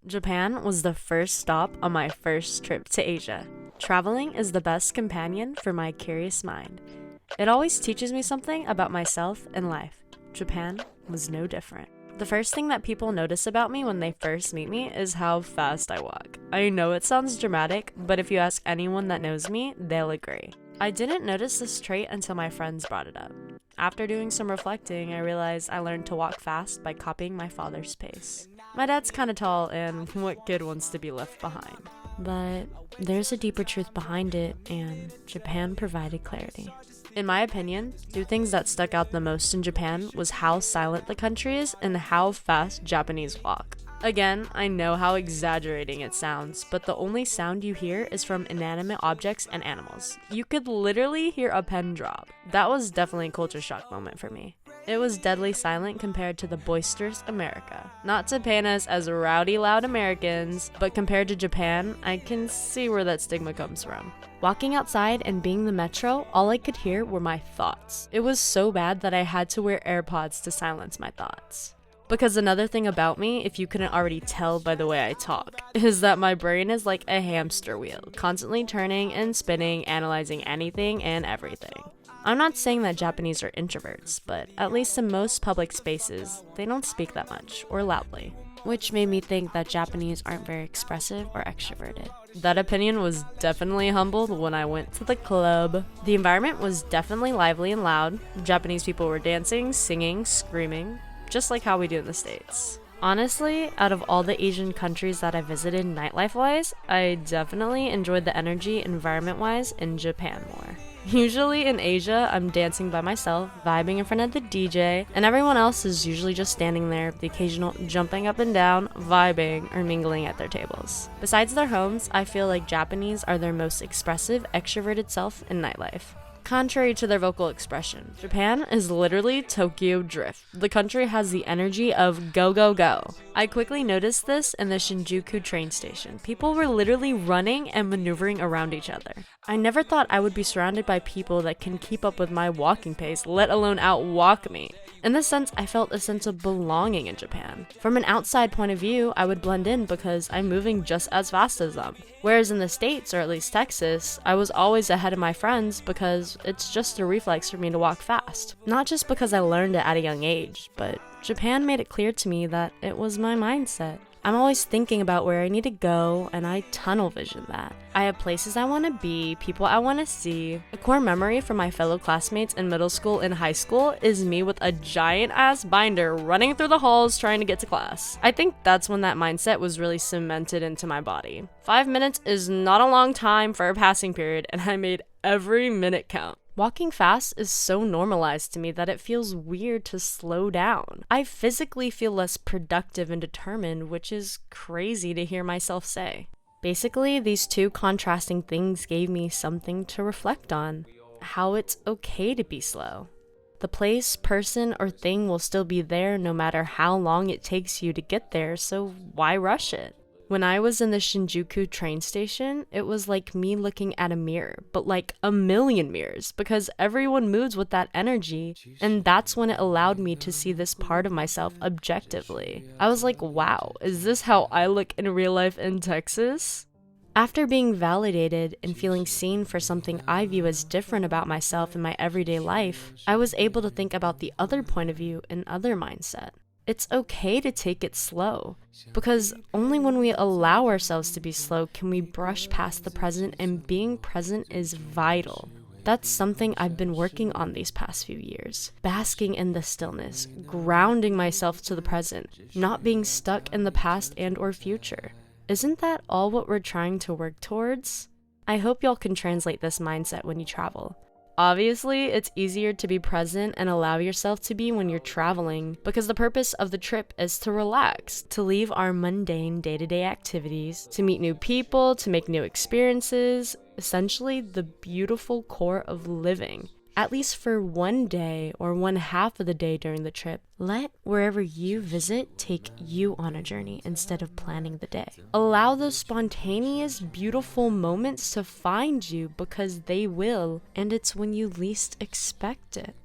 Japan was the first stop on my first trip to Asia. Traveling is the best companion for my curious mind. It always teaches me something about myself and life. Japan was no different. The first thing that people notice about me when they first meet me is how fast I walk. I know it sounds dramatic, but if you ask anyone that knows me, they'll agree. I didn't notice this trait until my friends brought it up. After doing some reflecting, I realized I learned to walk fast by copying my father's pace. My dad's kinda tall, and what kid wants to be left behind? But there's a deeper truth behind it, and Japan provided clarity. In my opinion, two things that stuck out the most in Japan was how silent the country is and how fast Japanese walk. Again, I know how exaggerating it sounds, but the only sound you hear is from inanimate objects and animals. You could literally hear a pen drop. That was definitely a culture shock moment for me. It was deadly silent compared to the boisterous America. Not to paint us as rowdy, loud Americans, but compared to Japan, I can see where that stigma comes from. Walking outside and being in the metro, all I could hear were my thoughts. It was so bad that I had to wear AirPods to silence my thoughts. Because another thing about me, if you couldn't already tell by the way I talk, is that my brain is like a hamster wheel, constantly turning and spinning, analyzing anything and everything. I'm not saying that Japanese are introverts, but at least in most public spaces, they don't speak that much or loudly, which made me think that Japanese aren't very expressive or extroverted. That opinion was definitely humbled when I went to the club. The environment was definitely lively and loud. Japanese people were dancing, singing, screaming, just like how we do in the States. Honestly, out of all the Asian countries that I visited nightlife-wise, I definitely enjoyed the energy environment-wise in Japan more. Usually in Asia, I'm dancing by myself, vibing in front of the DJ, and everyone else is usually just standing there, the occasional jumping up and down, vibing, or mingling at their tables. Besides their homes, I feel like Japanese are their most expressive, extroverted self in nightlife. Contrary to their vocal expression, Japan is literally Tokyo Drift. The country has the energy of go, go, go. I quickly noticed this in the Shinjuku train station. People were literally running and maneuvering around each other. I never thought I would be surrounded by people that can keep up with my walking pace, let alone outwalk me. In this sense, I felt a sense of belonging in Japan. From an outside point of view, I would blend in because I'm moving just as fast as them. Whereas in the States, or at least Texas, I was always ahead of my friends because it's just a reflex for me to walk fast. Not just because I learned it at a young age, but Japan made it clear to me that it was my mindset. I'm always thinking about where I need to go, and I tunnel vision that. I have places I want to be, people I want to see. A core memory from my fellow classmates in middle school and high school is me with a giant ass binder running through the halls trying to get to class. I think that's when that mindset was really cemented into my body. 5 minutes is not a long time for a passing period, and I made every minute count. Walking fast is so normalized to me that it feels weird to slow down. I physically feel less productive and determined, which is crazy to hear myself say. Basically, these two contrasting things gave me something to reflect on. How it's okay to be slow. The place, person, or thing will still be there no matter how long it takes you to get there, so why rush it? When I was in the Shinjuku train station, it was like me looking at a mirror, but like a million mirrors, because everyone moves with that energy, and that's when it allowed me to see this part of myself objectively. I was like, wow, is this how I look in real life in Texas? After being validated and feeling seen for something I view as different about myself in my everyday life, I was able to think about the other point of view and other mindset. It's okay to take it slow, because only when we allow ourselves to be slow can we brush past the present, and being present is vital. That's something I've been working on these past few years. Basking in the stillness, grounding myself to the present, not being stuck in the past and or future. Isn't that all what we're trying to work towards? I hope y'all can translate this mindset when you travel. Obviously, it's easier to be present and allow yourself to be when you're traveling, because the purpose of the trip is to relax, to leave our mundane day-to-day activities, to meet new people, to make new experiences, essentially the beautiful core of living. At least for one day or one half of the day during the trip, let wherever you visit take you on a journey instead of planning the day. Allow those spontaneous, beautiful moments to find you, because they will, and it's when you least expect it.